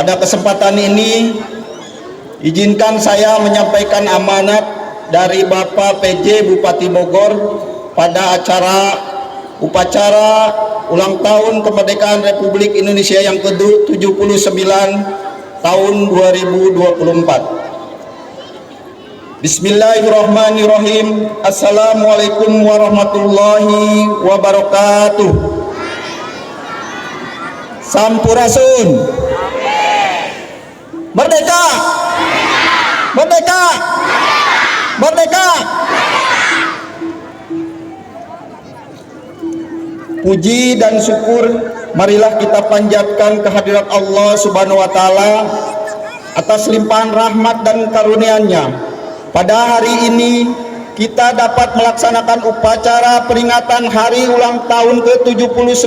Pada kesempatan ini, izinkan saya menyampaikan amanat dari Bapak PJ Bupati Bogor pada upacara ulang tahun kemerdekaan Republik Indonesia yang ke-79 tahun 2024. Bismillahirrahmanirrahim. Assalamualaikum warahmatullahi wabarakatuh. Sampurasun. Merdeka! Merdeka! Merdeka! Puji dan syukur marilah kita panjatkan kehadirat Allah Subhanahu wa taala atas limpahan rahmat dan karunia-Nya. Pada hari ini kita dapat melaksanakan upacara peringatan hari ulang tahun ke-79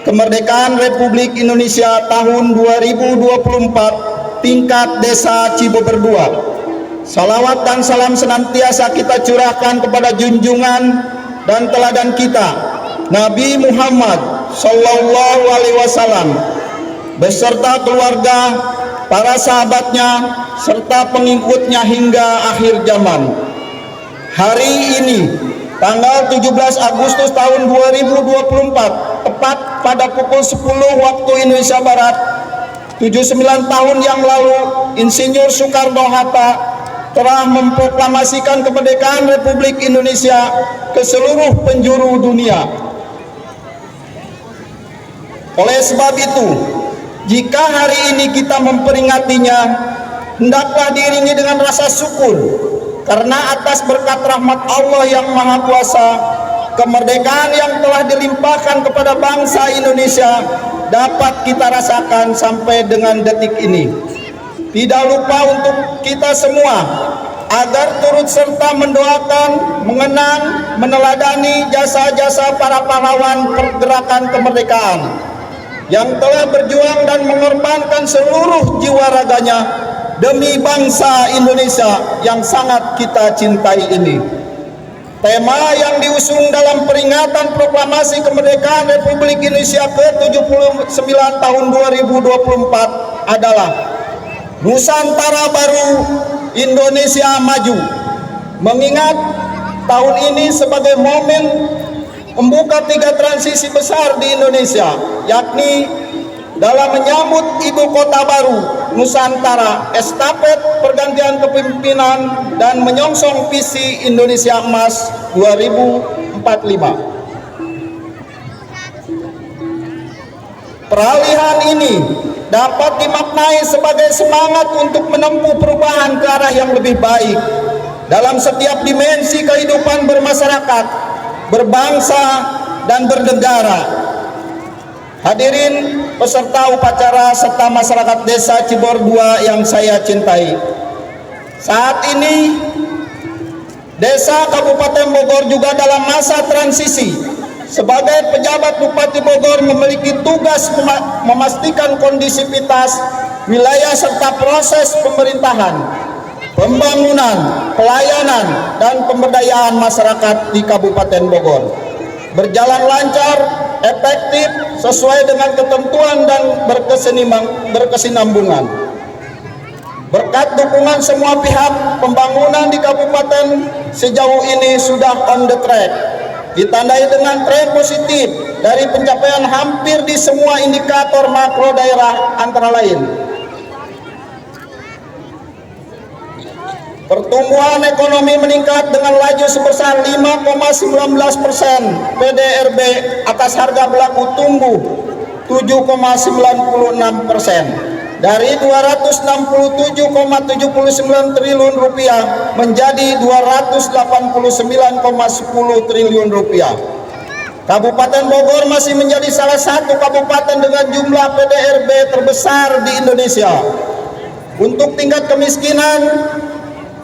kemerdekaan Republik Indonesia tahun 2024 tingkat Desa Cibober II. Salawat dan salam senantiasa kita curahkan kepada junjungan dan teladan kita, Nabi Muhammad Sallallahu Alaihi Wasallam, beserta keluarga, para sahabatnya, serta pengikutnya hingga akhir zaman. Hari ini, tanggal 17 Agustus tahun 2024, tepat pada pukul 10 waktu Indonesia Barat, 79 tahun yang lalu, Insinyur Soekarno-Hatta telah memproklamasikan kemerdekaan Republik Indonesia ke seluruh penjuru dunia. Oleh sebab itu, jika hari ini kita memperingatinya, hendaklah diiringi dengan rasa syukur, karena atas berkat rahmat Allah yang Maha Kuasa, kemerdekaan yang telah dilimpahkan kepada bangsa Indonesia dapat kita rasakan sampai dengan detik ini. Tidak lupa untuk kita semua agar turut serta mendoakan, mengenang, meneladani jasa-jasa para pahlawan pergerakan kemerdekaan yang telah berjuang dan mengorbankan seluruh jiwa raganya demi bangsa Indonesia yang sangat kita cintai ini. Tema yang diusung dalam peringatan proklamasi kemerdekaan Republik Indonesia ke-79 tahun 2024 adalah Nusantara Baru, Indonesia Maju. Mengingat tahun ini sebagai momen membuka 3 transisi besar di Indonesia, yakni dalam menyambut ibu kota baru Nusantara, estafet pergantian kepemimpinan, dan menyongsong visi Indonesia Emas 2045. Peralihan ini dapat dimaknai sebagai semangat untuk menempuh perubahan ke arah yang lebih baik dalam setiap dimensi kehidupan bermasyarakat, berbangsa, dan bernegara. Hadirin peserta upacara serta masyarakat Desa Cibober II yang saya cintai, saat ini Desa Kabupaten Bogor juga dalam masa transisi. Sebagai pejabat Bupati Bogor memiliki tugas memastikan kondisivitas wilayah serta proses pemerintahan, pembangunan, pelayanan, dan pemberdayaan masyarakat di Kabupaten Bogor berjalan lancar, efektif, sesuai dengan ketentuan dan berkesinambungan. Berkat dukungan semua pihak, pembangunan di kabupaten sejauh ini sudah on the track, ditandai dengan tren positif dari pencapaian hampir di semua indikator makro daerah, antara lain pertumbuhan ekonomi meningkat dengan laju sebesar 5,19%, PDRB atas harga berlaku tumbuh 7,96%, dari 267,79 triliun rupiah menjadi 289,10 triliun rupiah. Kabupaten Bogor masih menjadi salah satu kabupaten dengan jumlah PDRB terbesar di Indonesia. Untuk tingkat kemiskinan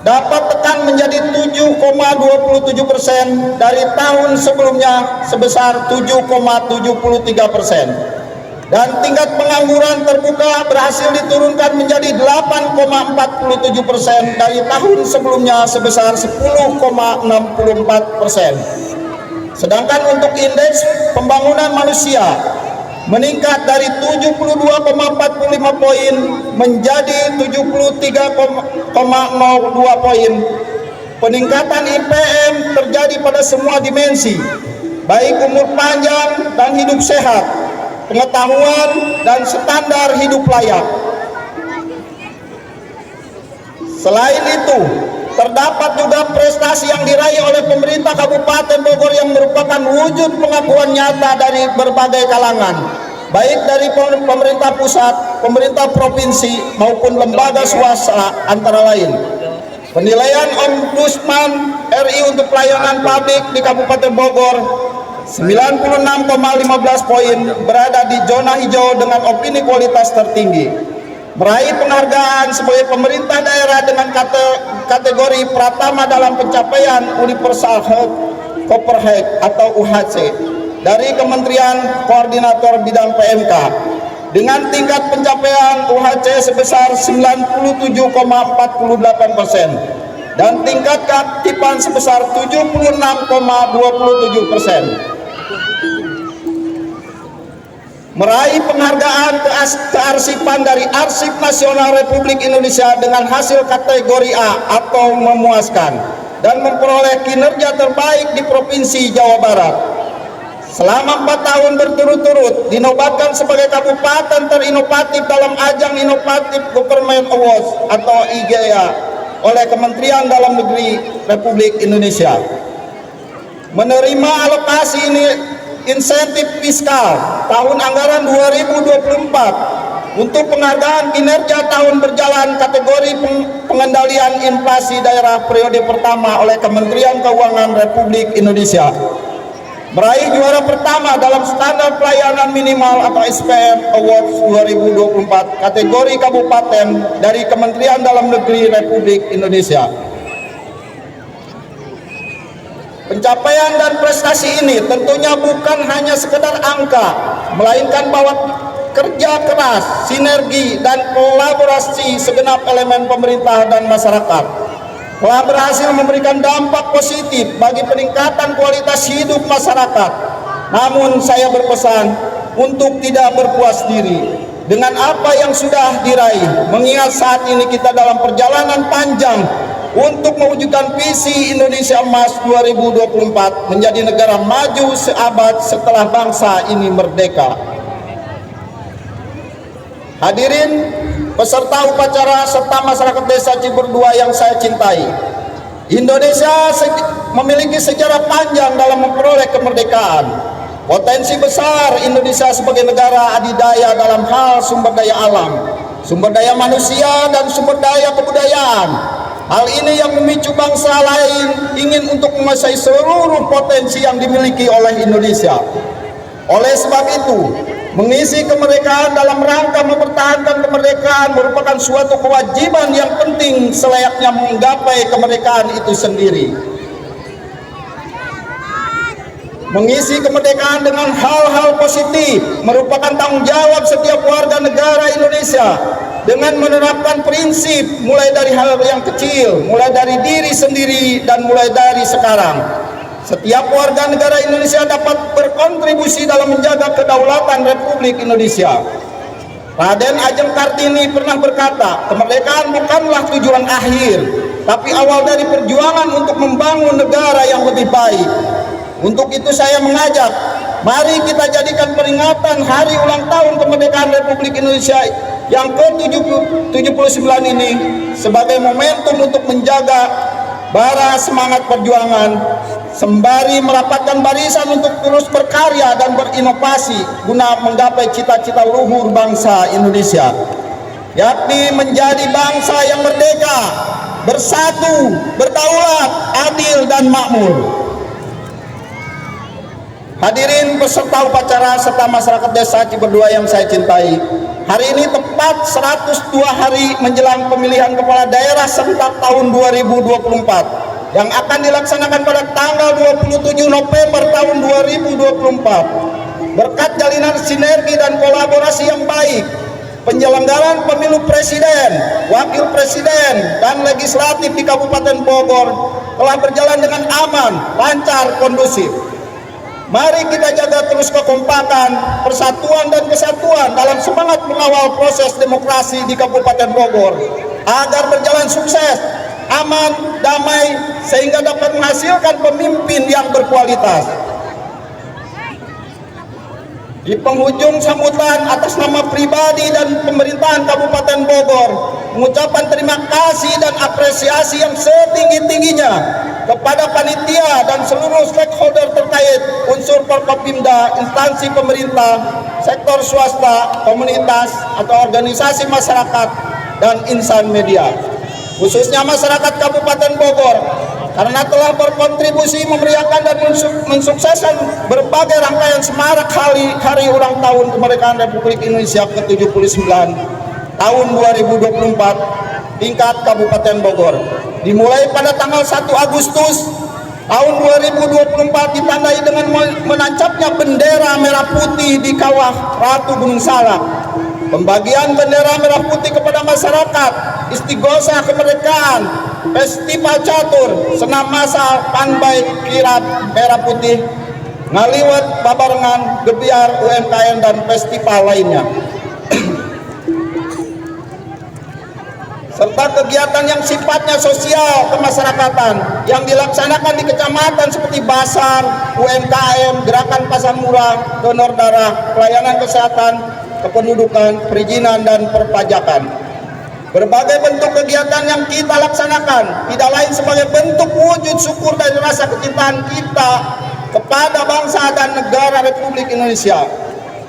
dapat tekan menjadi 7,27% dari tahun sebelumnya sebesar 7,73%, dan tingkat pengangguran terbuka berhasil diturunkan menjadi 8,47% dari tahun sebelumnya sebesar 10,64%. Sedangkan untuk indeks pembangunan manusia meningkat dari 72,45 poin menjadi 73,02 poin. Peningkatan IPM terjadi pada semua dimensi, baik umur panjang dan hidup sehat, pengetahuan dan standar hidup layak. Selain itu, terdapat juga prestasi yang diraih oleh pemerintah Kabupaten Bogor yang merupakan wujud pengakuan nyata dari berbagai kalangan, baik dari pemerintah pusat, pemerintah provinsi maupun lembaga swasta antara lain. Penilaian Ombudsman RI untuk pelayanan publik di Kabupaten Bogor 96,15 poin, berada di zona hijau dengan opini kualitas tertinggi. Meraih penghargaan sebagai pemerintah daerah dengan kategori Pratama dalam pencapaian Universal Health Coverage atau UHC dari Kementerian Koordinator Bidang PMK dengan tingkat pencapaian UHC sebesar 97,48% dan tingkat keaktifan sebesar 76,27%. Meraih penghargaan kearsipan dari Arsip Nasional Republik Indonesia dengan hasil kategori A atau memuaskan dan memperoleh kinerja terbaik di Provinsi Jawa Barat. Selama 4 tahun berturut-turut dinobatkan sebagai kabupaten terinovatif dalam ajang Innovative Government Awards atau IGA oleh Kementerian Dalam Negeri Republik Indonesia. Menerima alokasi ini insentif fiskal tahun anggaran 2024 untuk penghargaan kinerja tahun berjalan kategori pengendalian inflasi daerah periode pertama oleh Kementerian Keuangan Republik Indonesia. Meraih juara pertama dalam standar pelayanan minimal atau SPM Awards 2024 kategori kabupaten dari Kementerian Dalam Negeri Republik Indonesia. Pencapaian dan prestasi ini tentunya bukan hanya sekedar angka, melainkan bahwa kerja keras, sinergi, dan kolaborasi segenap elemen pemerintah dan masyarakat telah berhasil memberikan dampak positif bagi peningkatan kualitas hidup masyarakat. Namun saya berpesan untuk tidak berpuas diri dengan apa yang sudah diraih, mengingat saat ini kita dalam perjalanan panjang untuk mewujudkan visi Indonesia Emas 2024 menjadi negara maju seabad setelah bangsa ini merdeka. Hadirin peserta upacara serta masyarakat desa Cibur 2 yang saya cintai, Indonesia memiliki sejarah panjang dalam memperoleh kemerdekaan. Potensi besar Indonesia sebagai negara adidaya dalam hal sumber daya alam, sumber daya manusia, dan sumber daya kebudayaan. Hal ini yang memicu bangsa lain ingin untuk menguasai seluruh potensi yang dimiliki oleh Indonesia. Oleh sebab itu, mengisi kemerdekaan dalam rangka mempertahankan kemerdekaan merupakan suatu kewajiban yang penting selayaknya menggapai kemerdekaan itu sendiri. Mengisi kemerdekaan dengan hal-hal positif merupakan tanggung jawab setiap warga negara Indonesia dengan menerapkan prinsip mulai dari hal yang kecil, mulai dari diri sendiri dan mulai dari sekarang. Setiap warga negara Indonesia dapat berkontribusi dalam menjaga kedaulatan Republik Indonesia. Raden Ajeng Kartini pernah berkata, kemerdekaan bukanlah tujuan akhir, tapi awal dari perjuangan untuk membangun negara yang lebih baik. Untuk itu saya mengajak, mari kita jadikan peringatan hari ulang tahun kemerdekaan Republik Indonesia yang ke-79 ini sebagai momentum untuk menjaga bara semangat perjuangan, sembari merapatkan barisan untuk terus berkarya dan berinovasi guna menggapai cita-cita luhur bangsa Indonesia, yakni menjadi bangsa yang merdeka, bersatu, berdaulat, adil, dan makmur. Hadirin peserta upacara serta masyarakat desa Cibur 2 yang saya cintai, hari ini tepat 102 hari menjelang pemilihan kepala daerah serentak tahun 2024 yang akan dilaksanakan pada tanggal 27 November tahun 2024. Berkat jalinan sinergi dan kolaborasi yang baik, penyelenggaraan pemilu presiden, wakil presiden, dan legislatif di Kabupaten Bogor telah berjalan dengan aman, lancar, kondusif. Mari kita jaga terus kekompakan, persatuan dan kesatuan dalam semangat mengawal proses demokrasi di Kabupaten Bogor agar berjalan sukses, aman, damai, sehingga dapat menghasilkan pemimpin yang berkualitas. Di penghujung sambutan, atas nama pribadi dan pemerintahan Kabupaten Bogor, mengucapkan terima kasih dan apresiasi yang setinggi-tingginya kepada panitia dan seluruh stakeholder terkait, unsur Forkopimda, instansi pemerintah, sektor swasta, komunitas atau organisasi masyarakat, dan insan media, khususnya masyarakat Kabupaten Bogor, karena telah berkontribusi memeriahkan dan mensukseskan berbagai rangkaian semarak hari ulang tahun kemerdekaan Republik Indonesia ke-79 tahun 2024 tingkat Kabupaten Bogor. Dimulai pada tanggal 1 Agustus tahun 2024 ditandai dengan menancapnya bendera merah putih di kawah Ratu Gunung Salak, pembagian bendera merah putih kepada masyarakat, istighosah kemerdekaan, festival catur, senam masal, panbai, kirap merah putih, ngaliwat, babarengan, gebiar, UMKM, dan festival lainnya. Serta kegiatan yang sifatnya sosial kemasyarakatan yang dilaksanakan di kecamatan seperti Basar, UMKM, gerakan pasar murah, donor darah, pelayanan kesehatan, kependudukan, perizinan, dan perpajakan. Berbagai bentuk kegiatan yang kita laksanakan tidak lain sebagai bentuk wujud syukur dan rasa kecintaan kita kepada bangsa dan negara Republik Indonesia.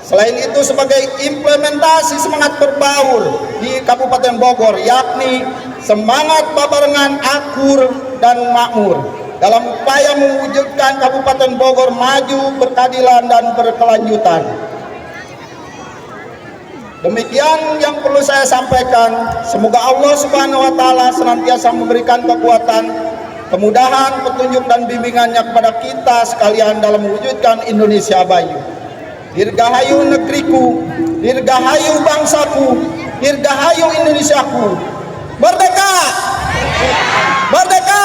Selain itu sebagai implementasi semangat berbaur di Kabupaten Bogor, yakni semangat babarengan, akur, dan makmur dalam upaya mewujudkan Kabupaten Bogor maju, berkeadilan, dan berkelanjutan. Demikian yang perlu saya sampaikan. Semoga Allah Subhanahu wa Ta'ala senantiasa memberikan kekuatan, kemudahan, petunjuk, dan bimbingannya kepada kita sekalian dalam mewujudkan Indonesia Bayu. Dirgahayu negeriku, dirgahayu bangsaku, dirgahayu Indonesiaku. Merdeka! Merdeka!